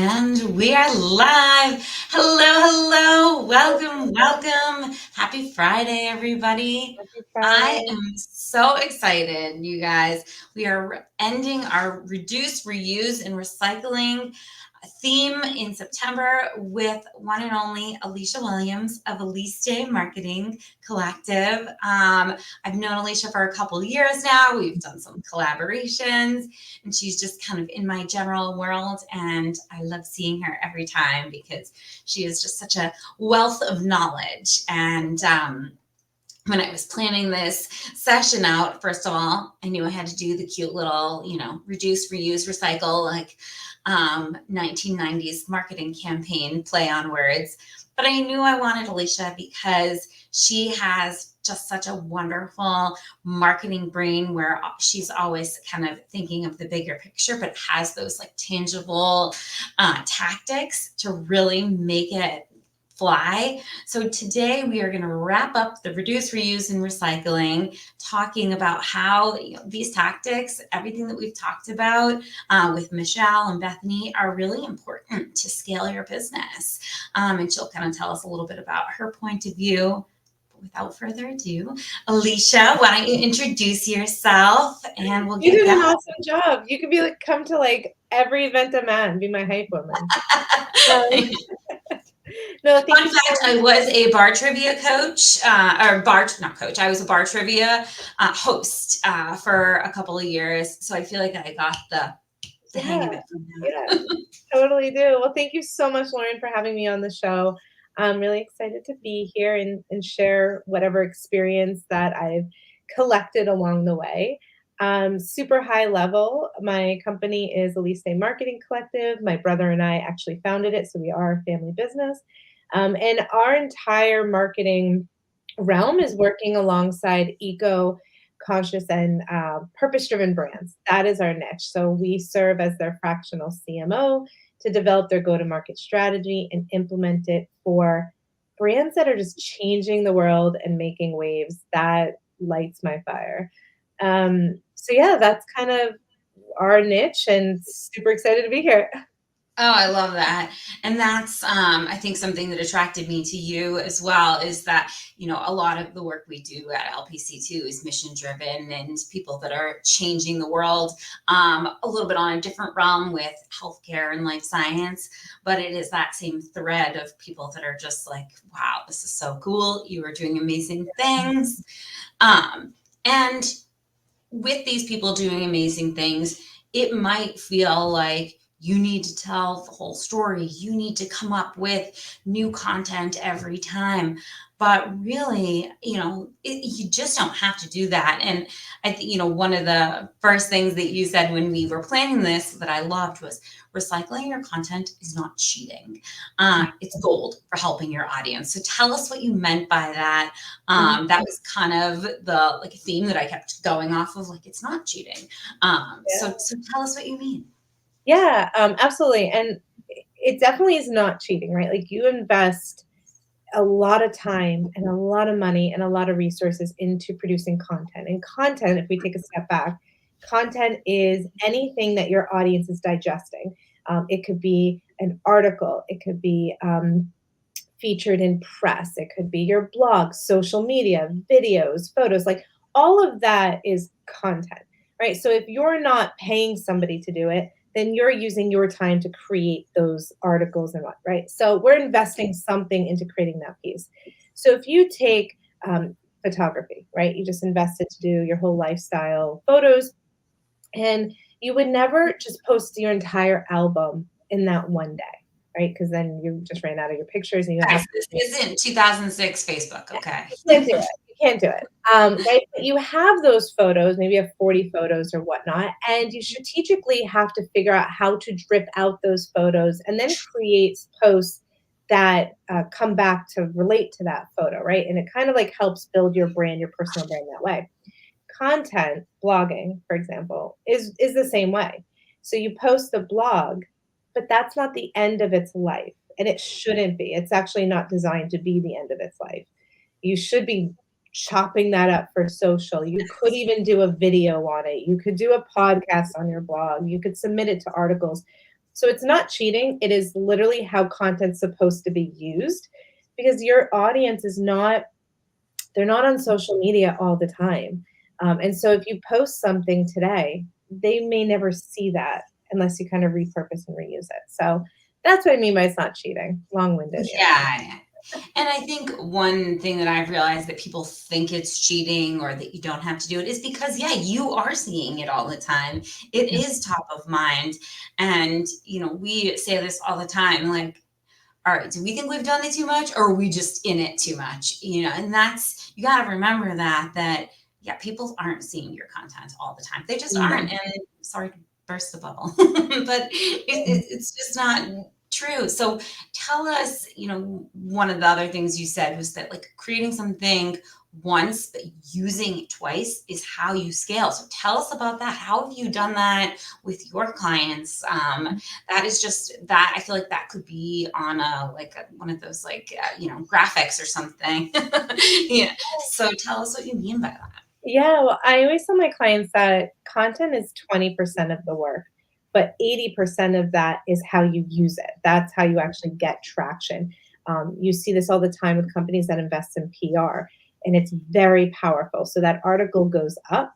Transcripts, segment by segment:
And we are live. Hello, hello. Welcome. Happy Friday, everybody. Happy I Friday. am so excited, you guys. We are ending our reduce, reuse, and recycling theme in September with one and only Alicia Williams of Aliste Marketing Collective. I've known Alicia for a couple years now. We've done some collaborations, and she's just kind of in my general world. And I love seeing her every time because she is just such a wealth of knowledge. And when I was planning this session out, first of all, I knew I had to do the cute little, reduce, reuse, recycle, like 1990s marketing campaign play on words. But I knew I wanted Alicia because she has just such a wonderful marketing brain where she's always kind of thinking of the bigger picture, but has those like tangible tactics to really make it fly. So today we are going to wrap up the reduce, reuse, and recycling, talking about how these tactics, everything that we've talked about with Michelle and Bethany, are really important to scale your business. And she'll kind of tell us a little bit about her point of view. But without further ado, Alicia, why don't you introduce yourself and we'll You get did an going. awesome job. You could be like, come to like every event I'm at and be my hype woman. No, thank Fun you fact, so I much. was a bar trivia coach, or bar, not coach, I was a bar trivia host for a couple of years. So I feel like I got the hang Yeah, of it from yeah, that. totally do. Well, thank you so much, Lauren, for having me on the show. I'm really excited to be here and share whatever experience that I've collected along the way. Super high level. My company is Aliste Marketing Collective. My brother and I actually founded it, so we are a family business. And our entire marketing realm is working alongside eco conscious and purpose driven brands. That is our niche. So we serve as their fractional CMO to develop their go to market strategy and implement it for brands that are just changing the world and making waves. That lights my fire. So, yeah, that's kind of our niche and super excited to be here. Oh, I love that. And that's, I think, something that attracted me to you as well is that, a lot of the work we do at LPC2 is mission driven and people that are changing the world a little bit on a different realm with healthcare and life science. But it is that same thread of people that are just like, wow, this is so cool. You are doing amazing things. And with these people doing amazing things, it might feel like you need to tell the whole story. You need to come up with new content every time. But really, you just don't have to do that. And I think, one of the first things that you said when we were planning this that I loved was recycling your content is not cheating. It's gold for helping your audience. So tell us what you meant by that. That was kind of the like theme that I kept going off of. Like it's not cheating. So tell us what you mean. Yeah, absolutely. And it definitely is not cheating, right? Like you invest a lot of time and a lot of money and a lot of resources into producing content. And content, if we take a step back, content is anything that your audience is digesting. It could be an article, it could be featured in press, it could be your blog, social media, videos, photos, like all of that is content, right? So if you're not paying somebody to do it, then you're using your time to create those articles and what, right? So we're investing something into creating that piece. So if you take photography, right? You just invested to do your whole lifestyle photos, and you would never just post your entire album in that one day, right? Because then you just ran out of your pictures and you have Guys, this isn't 2006 Facebook, okay? you can't do it. You can't do it. Right? But you have those photos, maybe you have 40 photos or whatnot, and you strategically have to figure out how to drip out those photos and then create posts that come back to relate to that photo, right? And it kind of like helps build your brand, your personal brand that way. Content, blogging, for example, is the same way. So you post the blog, but that's not the end of its life, and it shouldn't be. It's actually not designed to be the end of its life. You should be chopping that up for social. You could even do a video on it. You could do a podcast on your blog. You could submit it to articles. So it's not cheating. It is literally how content's supposed to be used because your audience is not, they're not on social media all the time. And so if you post something today, they may never see that unless you kind of repurpose and reuse it. So that's what I mean by it's not cheating. Long-winded answer. Yeah. And I think one thing that I've realized that people think it's cheating or that you don't have to do it is because, yeah, you are seeing it all the time. It Yeah. is top of mind. And, we say this all the time, like, all right, do we think we've done it too much or are we just in it too much? And that's, you got to remember yeah, people aren't seeing your content all the time. They just Yeah. aren't. And sorry to burst the bubble, but it's just not true. So tell us, one of the other things you said was that like creating something once, but using it twice is how you scale. So tell us about that. How have you done that with your clients? That is just that I feel like that could be on one of those graphics or something. Yeah. So tell us what you mean by that. Yeah, well, I always tell my clients that content is 20% of the work, but 80% of that is how you use it. That's how you actually get traction. You see this all the time with companies that invest in PR, and it's very powerful. So that article goes up,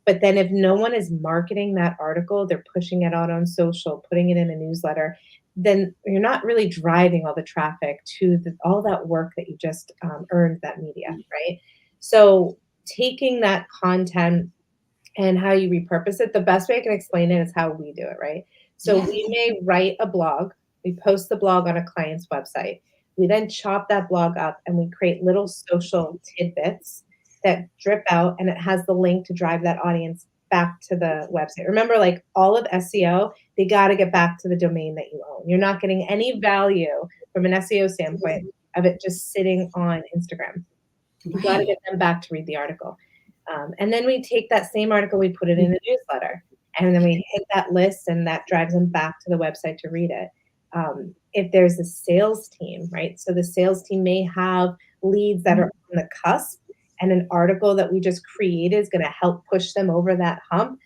but then if no one is marketing that article, they're pushing it out on social, putting it in a newsletter, then you're not really driving all the traffic to all that work that you just earned that media, right? So taking that content and how you repurpose it, the best way I can explain it is how we do it, right? So Yeah. we may write a blog, we post the blog on a client's website. We then chop that blog up and we create little social tidbits that drip out and it has the link to drive that audience back to the website. Remember, like all of SEO, they got to get back to the domain that you own. You're not getting any value from an SEO standpoint of it just sitting on Instagram. You got to Right. get them back to read the article. And then we take that same article, we put it in a newsletter, and then we hit that list, and that drives them back to the website to read it. If there's a sales team, right? So the sales team may have leads that are on the cusp, and an article that we just created is going to help push them over that hump.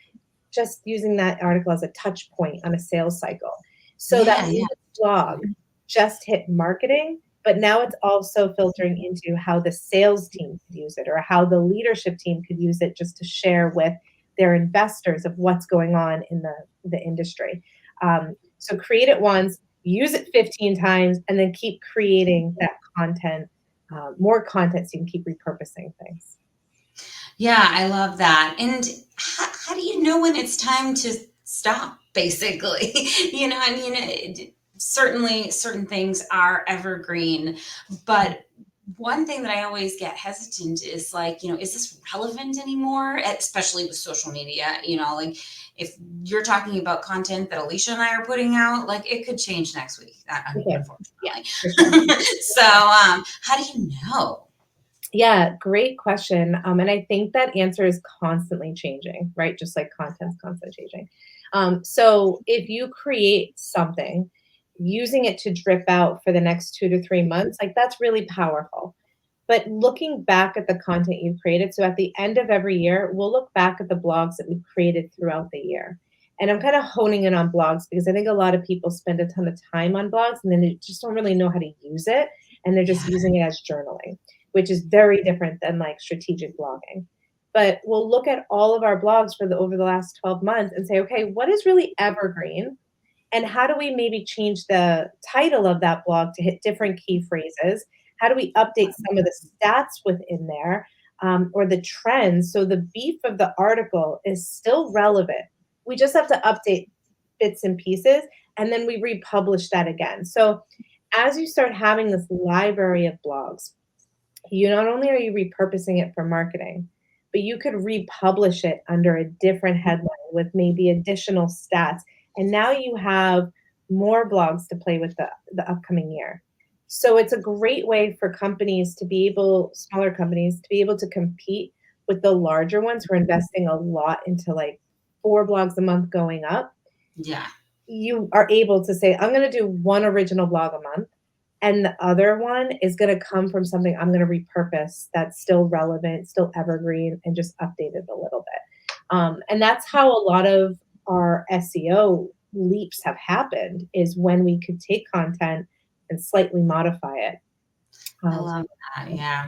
Just using that article as a touch point on a sales cycle. So that Yeah. Yeah. blog just hit marketing, but now it's also filtering into how the sales team could use it or how the leadership team could use it just to share with their investors of what's going on in the industry. So create it once, use it 15 times, and then keep creating that content, more content so you can keep repurposing things. Yeah, I love that. And how do you know when it's time to stop, basically? I mean, certainly certain things are evergreen, but one thing that I always get hesitant is like, is this relevant anymore? Especially with social media, like if you're talking about content that Alicia and I are putting out, like it could change next week, Okay. Yeah, unfortunately. for sure. So, how do you know? Yeah, great question. And I think that answer is constantly changing, right? Just like content's constantly changing. So if you create something, using it to drip out for the next 2 to 3 months, like that's really powerful. But looking back at the content you've created, so at the end of every year, we'll look back at the blogs that we've created throughout the year. And I'm kind of honing in on blogs because I think a lot of people spend a ton of time on blogs and then they just don't really know how to use it. And they're just Yeah. using it as journaling, which is very different than like strategic blogging. But we'll look at all of our blogs for the over the last 12 months and say, okay, what is really evergreen? And how do we maybe change the title of that blog to hit different key phrases? How do we update some of the stats within there or the trends so the beef of the article is still relevant? We just have to update bits and pieces and then we republish that again. So as you start having this library of blogs, you not only are you repurposing it for marketing, but you could republish it under a different headline with maybe additional stats. And now you have more blogs to play with the upcoming year. So it's a great way for companies to be able, smaller companies, to be able to compete with the larger ones who are investing a lot into like 4 blogs a month going up. Yeah. You are able to say, I'm going to do one original blog a month and the other one is going to come from something I'm going to repurpose that's still relevant, still evergreen, and just update it a little bit. And that's how a lot of our SEO leaps have happened is when we could take content and slightly modify it. I Um, love that. Yeah.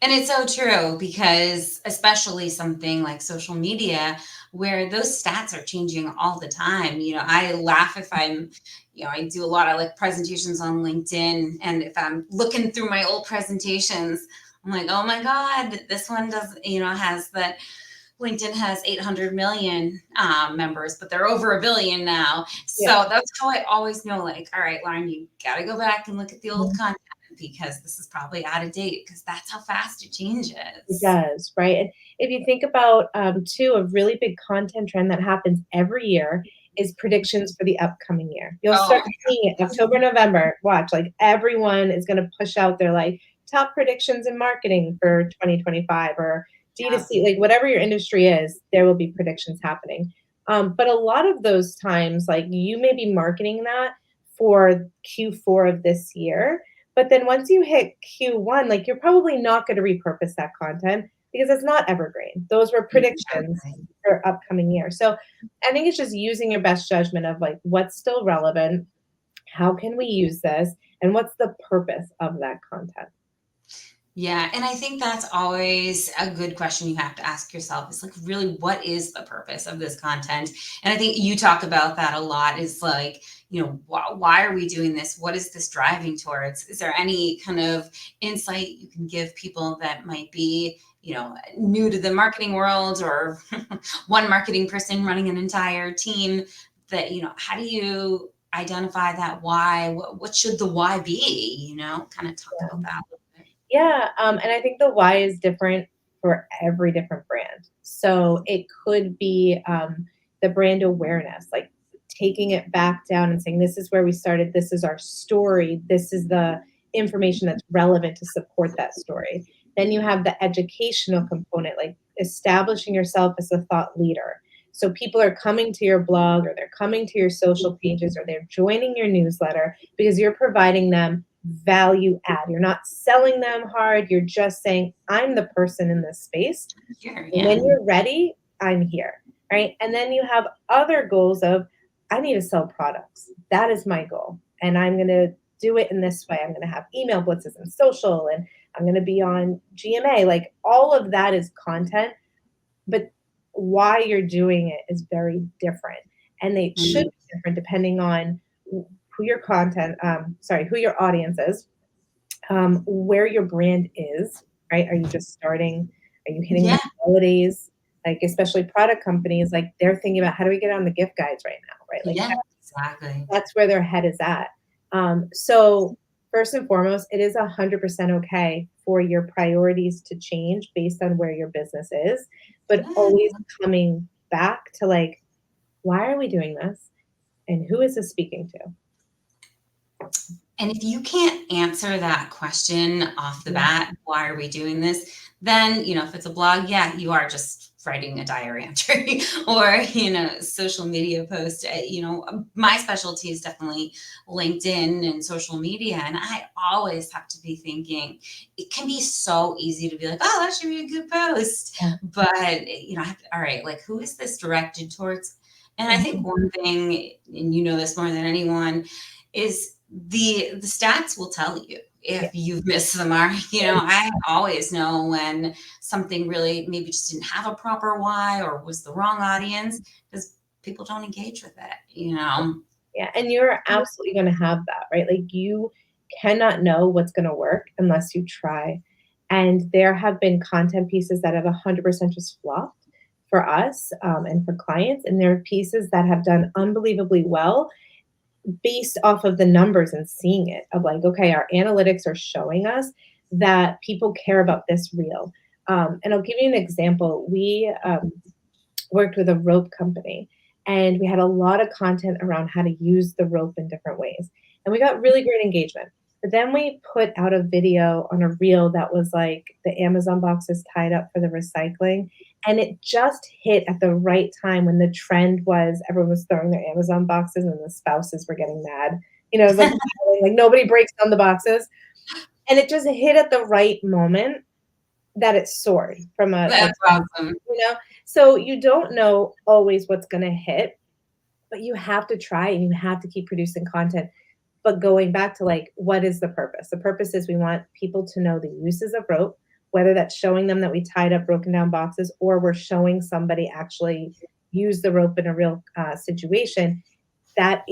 And it's so true because especially something like social media where those stats are changing all the time. I laugh if I do a lot of like presentations on LinkedIn, and if I'm looking through my old presentations, I'm like, oh my God, this one has that LinkedIn has 800 million members, but they're over a billion now. yeah. So that's how I always know, like, all right, Lauren, you got to go back and look at the old Mhm. content because this is probably out of date because that's how fast it It changes. does, right? And if you think about, too, a really big content trend that happens every year is predictions for the upcoming year. You'll Oh start my seeing it October, November. Watch, like everyone is going to push out their like top predictions in marketing for 2025 or God. D2C, like whatever your industry is, there will be predictions happening. But a lot of those times, like you may be marketing that for Q4 of this year, but then once you hit Q1, like you're probably not going to repurpose that content because it's not evergreen. Those were Yeah. predictions for upcoming year. So I think it's just using your best judgment of like what's still relevant, how can we use this, and what's the purpose of that content. Yeah, and I think that's always a good question you have to ask yourself is like, really, what is the purpose of this content? And I think you talk about that a lot is like, why are we doing this? What is this driving towards? Is there any kind of insight you can give people that might be, new to the marketing world or one marketing person running an entire team that, how do you identify that why? What should the why be? Kind of talk about that a little bit. Yeah, and I think the why is different for every different brand. So it could be the brand awareness, like taking it back down and saying, this is where we started, this is our story, this is the information that's relevant to support that story. Then you have the educational component, like establishing yourself as a thought leader. So people are coming to your blog or they're coming to your social pages or they're joining your newsletter because you're providing them value add. You're not selling them hard. You're just saying, I'm the person in this space. Here, And yeah. when you're ready, I'm here. Right. And then you have other goals of, I need to sell products. That is my goal. And I'm going to do it in this way. I'm going to have email blitzes and social, and I'm going to be on GMA. Like all of that is content, but why you're doing it is very different. And they should Mhm. be different depending on who your who your audience is, where your brand is, right? Are you just starting? Are you hitting the Yeah, holidays? Like, especially product companies, like they're thinking about how do we get on the gift guides right now, right? Like yeah, exactly. that's where their head is at. So first and foremost, it is 100% okay for your priorities to change based on where your business is, but Good. always coming back to like, why are we doing this? And who is this speaking to? And if you can't answer that question off the Mhm. bat, why are we doing this? Then, if it's a blog, yeah, you are just writing a diary entry or, social media post. My specialty is definitely LinkedIn and social media. And I always have to be thinking it can be so easy to be like, oh, that should be a good post. Yeah. But, I have to, all right, like who is this directed towards? And I think Mhm. one thing, and you know this more than anyone, is the stats will tell you if Yeah. you've missed the mark. I always know when something really maybe just didn't have a proper why or was the wrong audience because people don't engage with it. Yeah, and you're absolutely gonna have that, right? Like, you cannot know what's gonna work unless you try, and there have been content pieces that have 100% just flopped for us, and for clients, and there are pieces that have done unbelievably well based off of the numbers and seeing it of like, okay, our analytics are showing us that people care about this reel. And I'll give you an example. We worked with a rope company and we had a lot of content around how to use the rope in different ways. And we got really great engagement. But then we put out a video on a reel that was like the Amazon boxes tied up for the recycling. And it just hit at the right time when the trend was everyone was throwing their Amazon boxes and the spouses were getting mad. It was like nobody breaks down the boxes. And it just hit at the right moment that it soared from a That's awesome. you know? So you don't know always what's gonna hit, but you have to try and you have to keep producing content. But going back to like, what is the purpose? The purpose is we want people to know the uses of rope, whether that's showing them that we tied up broken down boxes or we're showing somebody actually use the rope in a real situation. That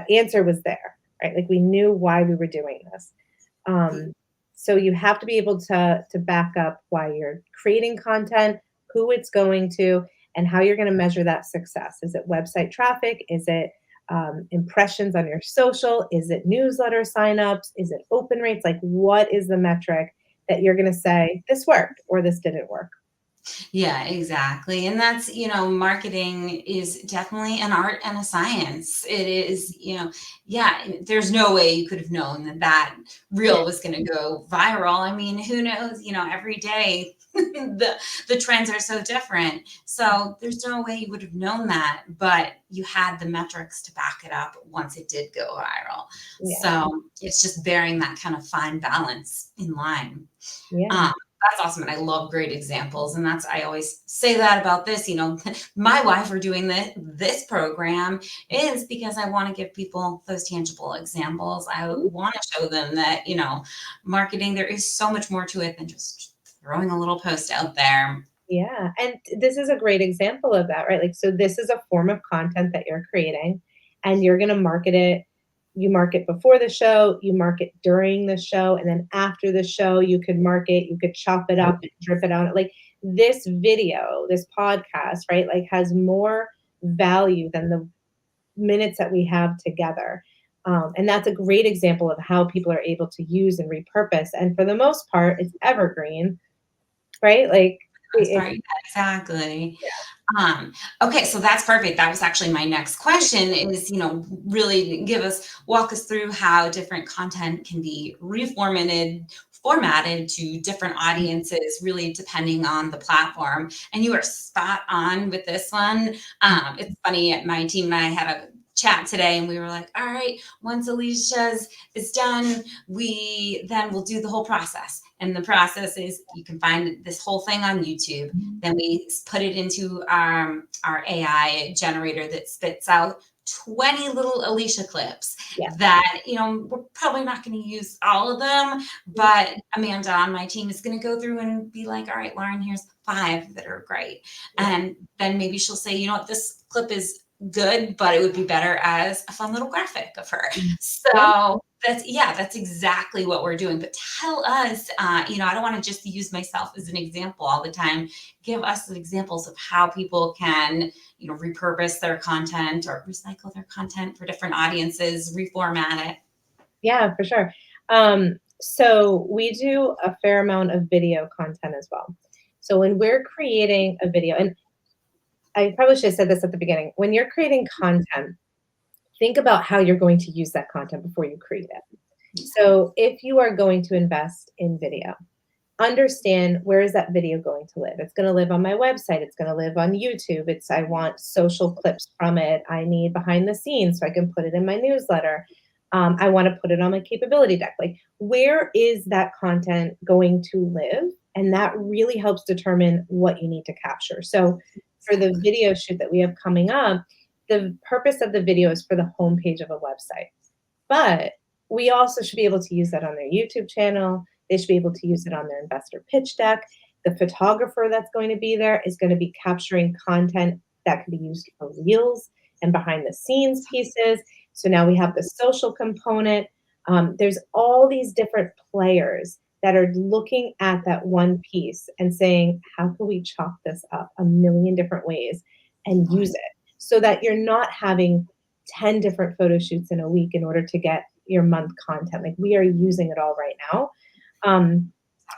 answer was there, right? Like we knew why we were doing this. Um, so you have to be able to back up why you're creating content, who it's going to, and how you're going to measure that success. Is it website traffic? Is it impressions on your social? Is it newsletter signups? Is it open rates? Like, what is the metric that you're going to say this worked or this didn't work? Yeah, exactly. And that's, marketing is definitely an art and a science. It is, yeah, there's no way you could have known that that reel was going to go viral. I mean, who knows, every day the trends are so different. So there's no way you would have known that, but you had the metrics to back it up once it did go viral. Yeah, So it's just bearing that kind of fine balance in line. yeah, Um, that's awesome. And I love great examples. And I always say that about this, my why for doing this program is because I want to give people those tangible examples. I mhm, want to show them that, marketing, there is so much more to it than just throwing a little post out there. yeah. And this is a great example of that, right? Like, so this is a form of content that you're creating, and you're going to market it. You market before the show, you market during the show, and then after the show, you could market, you could chop it up and drip it out. Like this video, this podcast, right? Like has more value than the minutes that we have together. And that's a great example of how people are able to use and repurpose. And for the most part, it's evergreen, right? Like, That's it, right. Exactly. yeah. Okay, so that's perfect. That was actually my next question is, really walk us through how different content can be formatted to different audiences, really depending on the platform. And you are spot on with this one. It's funny, my team and I had a chat today and we were like, all right, once Alicia's is done, we then will do the whole process. And the process is you can find this whole thing on YouTube. Then we put it into our AI generator that spits out 20 little Alicia clips Yeah. that, we're probably not going to use all of them, but Amanda on my team is going to go through and be like, all right, Lauren, here's 5 that are great. Yeah. And then maybe she'll say, you know what, this clip is good, but it would be better as a fun little graphic of her. Yeah. So that's exactly what we're doing. But tell us, I don't want to just use myself as an example all the time. Give us some examples of how people can, repurpose their content or recycle their content for different audiences, reformat it. Yeah, for sure. So we do a fair amount of video content as well. So when we're creating a video, and I probably should have said this at the beginning, when you're creating content, think about how you're going to use that content before you create it. So if you are going to invest in video, understand where is that video going to live. It's going to live on my website. It's going to live on YouTube. I want social clips from it. I need behind the scenes so I can put it in my newsletter. I want to put it on my capability deck. Like, where is that content going to live? And that really helps determine what you need to capture. So for the video shoot that we have coming up, the purpose of the video is for the homepage of a website. But we also should be able to use that on their YouTube channel. They should be able to use it on their investor pitch deck. The photographer that's going to be there is going to be capturing content that can be used for reels and behind the scenes pieces. So now we have the social component. There's all these different players that are looking at that one piece and saying, how can we chop this up a million different ways and use it so that you're not having 10 different photo shoots in a week in order to get your month content. Like, we are using it all right now.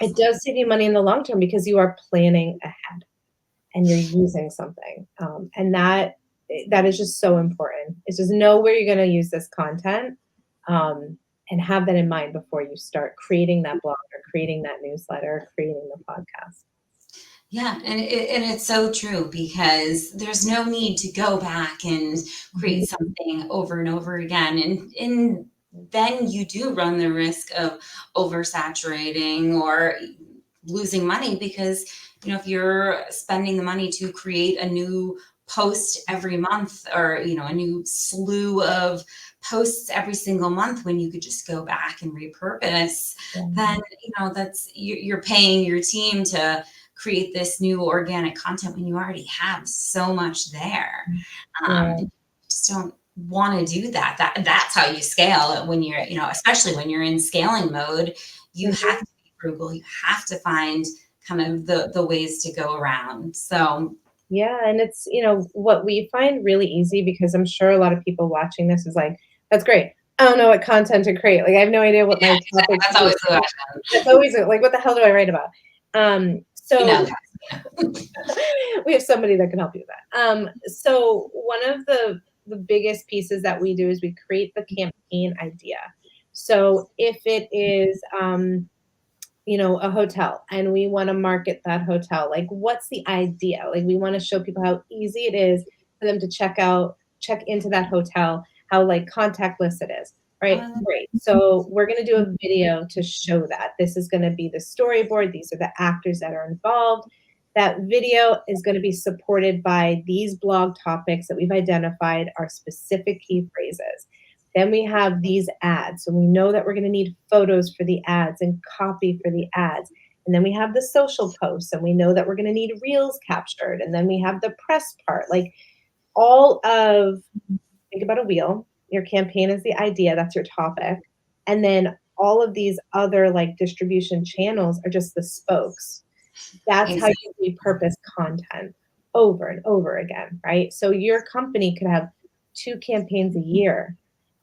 It does save you money in the long term because you are planning ahead and you're using something. And that is just so important. It's just know where you're going to use this content, and have that in mind before you start creating that blog or creating that newsletter, creating the podcast. Yeah, and it's so true because there's no need to go back and Mhm. create something over and over again, and then you do run the risk of oversaturating or losing money because if you're spending the money to create a new post every month, or, a new slew of posts every single month, when you could just go back and repurpose, then, that's, you're paying your team to create this new organic content when you already have so much there. Yeah. Just don't want to do that. That's how you scale when you're, especially when you're in scaling mode. You Mhm. have to be frugal. You have to find kind of the ways to go around. So Yeah, and it's, what we find really easy, because I'm sure a lot of people watching this is like, "That's great. I don't know what content to create. Like, I have no idea what yeah, my exactly. topic That's should be." always the question. That's always like, "What the hell do I write about?" You know, So guys. we have somebody that can help you with that. So one of the biggest pieces that we do is we create the campaign idea. So if it is, a hotel, and we want to market that hotel, like, what's the idea? Like, we want to show people how easy it is for them to check into that hotel, how like contactless it is, right? Um, Great. So we're going to do a video to show that. This is going to be the storyboard. These are the actors that are involved. That video is going to be supported by these blog topics that we've identified are specific key phrases. Then we have these ads. So we know that we're going to need photos for the ads and copy for the ads. And then we have the social posts, and we know that we're going to need reels captured. And then we have the press part. Like, all of, think about a wheel. Your campaign is the idea, that's your topic. And then all of these other like distribution channels are just the spokes. That's how exactly. you repurpose content over and over again, right? So your company could have 2 campaigns a year,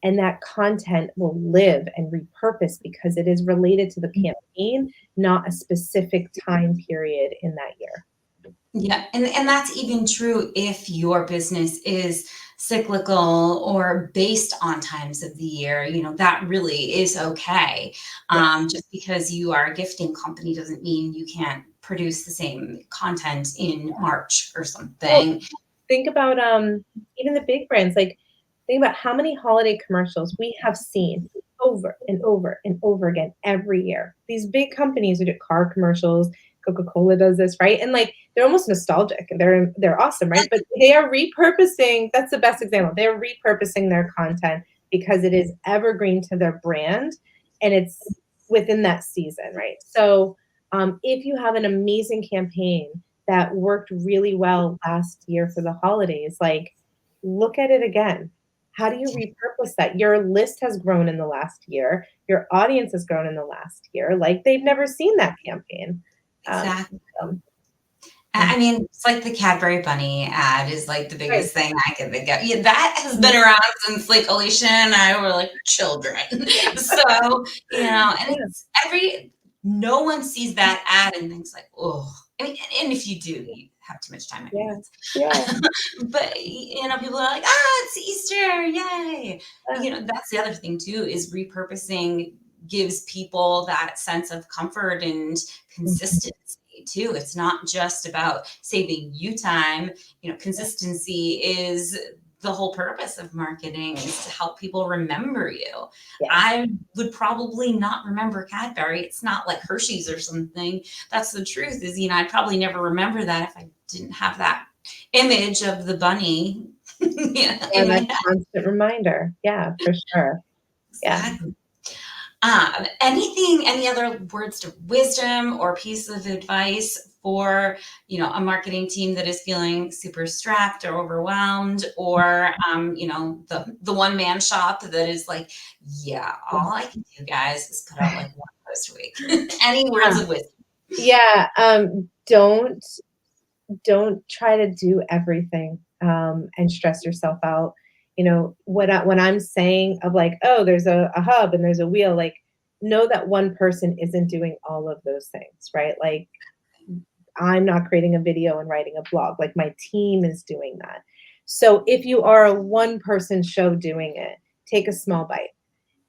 and that content will live and repurpose because it is related to the campaign, not a specific time period in that year. Yeah, and that's even true if your business is cyclical or based on times of the year. That really is okay. Yeah. Just because you are a gifting company doesn't mean you can't produce the same content in March or Well, something. think about, even the big brands, like, think about how many holiday commercials we have seen over and over and over again every year. These big companies who do car commercials, Coca-Cola does this, right? And, like, they're almost nostalgic, and they're awesome, right? But they are repurposing, that's the best example. They're repurposing their content because it is evergreen to their brand, and it's within that season, right? So, if you have an amazing campaign that worked really well last year for the holidays, like, look at it again. How do you repurpose that? Your list has grown in the last year. Your audience has grown in the last year. Like, they've never seen that campaign. Um, Exactly. so, I mean, it's like the Cadbury Bunny ad is like the right. biggest thing I can think of. Yeah, that has been around since like Alicia and I were like children. So, and Yeah, it's no one sees that ad and thinks like, oh, I mean, and if you do, you have too much time on your yeah, hands. yeah, But, people are like, ah, it's Easter, yay. yeah, That's the other thing too, is repurposing gives people that sense of comfort and mhm, consistency too. It's not just about saving you time. yeah, Consistency is the whole purpose of marketing, is to help people remember you. yes, I would probably not remember Cadbury. It's not like Hershey's or something. That's the truth, is, I'd probably never remember that if I didn't have that image of the bunny yeah, in my that head. constant reminder. Yeah, for sure. Yeah. Exactly. Any other words of wisdom or piece of advice for, a marketing team that is feeling super strapped or overwhelmed, or, the one man shop that is like, yeah, all I can do, guys, is put out like one post a week. Any words Yeah. of wisdom? Yeah, don't try to do everything, and stress yourself out. When I'm saying of like, oh, there's a hub and there's a wheel, like, know that one person isn't doing all of those things, right? Like, I'm not creating a video and writing a blog. Like, my team is doing that. So if you are a one person show doing it, take a small bite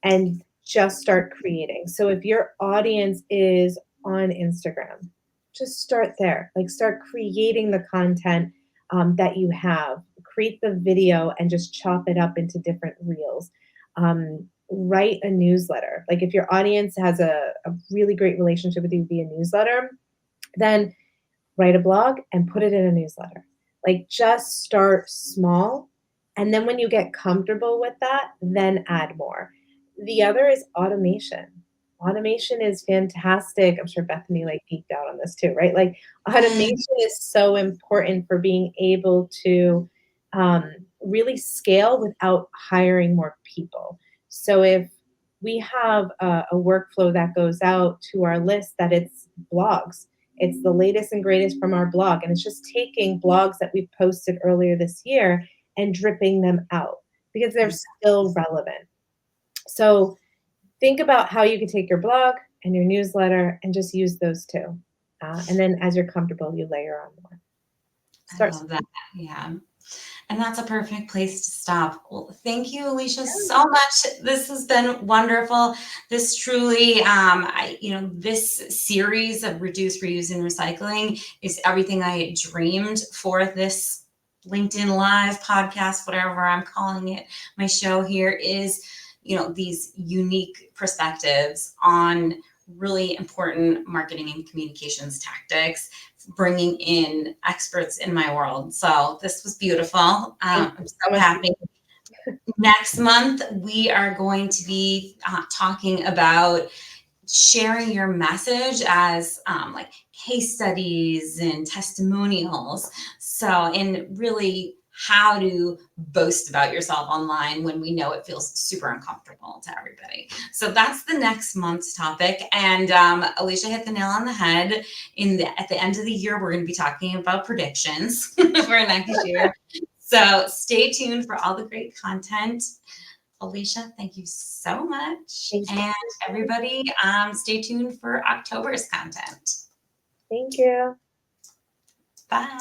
and just start creating. So if your audience is on Instagram, just start there. Like, start creating the content that you have. Create the video and just chop it up into different reels. Write a newsletter. Like, if your audience has a really great relationship with you via newsletter, then write a blog and put it in a newsletter. Like, just start small, and then when you get comfortable with that, then add more. The other is automation. Automation is fantastic. I'm sure Bethany, like, geeked out on this too, right? Like, Mm, automation is so important for being able to, really scale without hiring more people. So if we have a workflow that goes out to our list that it's blogs, it's the latest and greatest from our blog, and it's just taking blogs that we posted earlier this year and dripping them out because they're still relevant. So think about how you could take your blog and your newsletter and just use those two. And then as you're comfortable, you layer on more. I Start love that. Yeah. And that's a perfect place to stop. Well, thank you, Alicia, small. so much. This has been wonderful. This truly, this series of reduce, reuse, and recycling is everything I dreamed for this LinkedIn Live podcast, whatever I'm calling it. My show here is, these unique perspectives on really important marketing and communications tactics, bringing in experts in my world. So this was beautiful. Thank I'm you so so much. happy. Next month, we are going to be talking about sharing your message as like case studies and testimonials. So, and really how to boast about yourself online when we know it feels super uncomfortable to everybody. So that's the next month's topic. And Alicia hit the nail on the head. At the end of the year, we're going to be talking about predictions for next year. So stay tuned for all the great content. Alicia, thank you so much. Thank And you. everybody, stay tuned for October's content. Thank you. Bye.